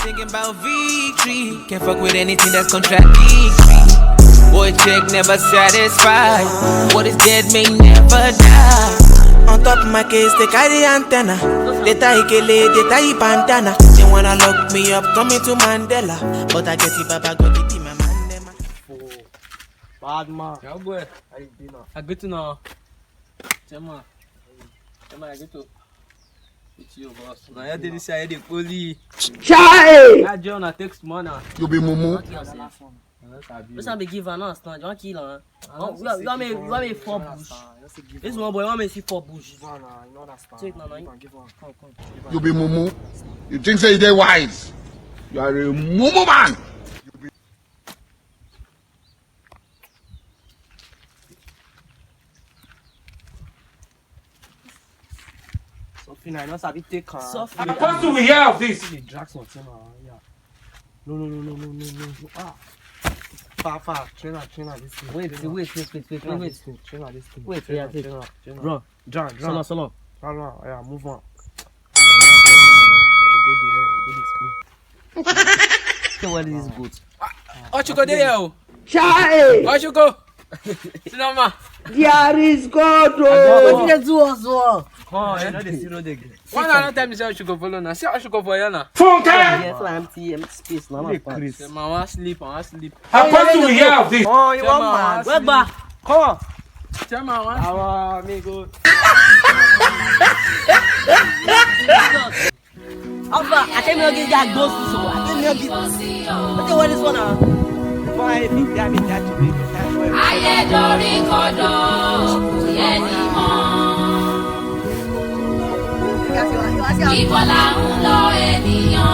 thinking about victory. Can't fuck with anything that's contradictory. Boy, check never satisfied. What is dead may never die. On top of my case, they carry antenna. They tie Kele, they tie bandana. They wanna lock me up, coming to Mandela. But I get it, Baba got it in my man. Bad man. Yeah, boy. How you doing now? I good to know. Chema, I good to. It's you, boss. Now you did say the police. Chai! I John, I text money. You be mumu. This one be given us now. You want kill her? You want me 4 bush? This one boy, you want me see 4 bush? Take no. Come. You be mumu. You think say they wise? You are a mumu man. Something I know sabi take her. Softly. What do we hear of this? They drag something yeah. No. Ah. Far. Trainer, this thing. Wait. Trainer this thing. Wait, Trainer. Run. Drag. Solo. No, yeah, move on. We go So what is this boat? What you go there? Chai! What you go? Sinoma. There is God! What did you do as well? Oh, you know the zero again. One another time you say you should go follow now. See how you go for you now. Yeah, for empty space now. Hey, Chris. Say, man, I want sleep. What do we hear of this? Oh, you Chema, want man? Where back? Come on. Chema, I want sleep. Our amigo. Alpha, I tell me again that ghost so. I tell me again. Okay, what is one now? Before anything, damn it, that to me. Ayédorí kodò kò yẹ ní mọ́. Ibo là ń lọ ènìyàn.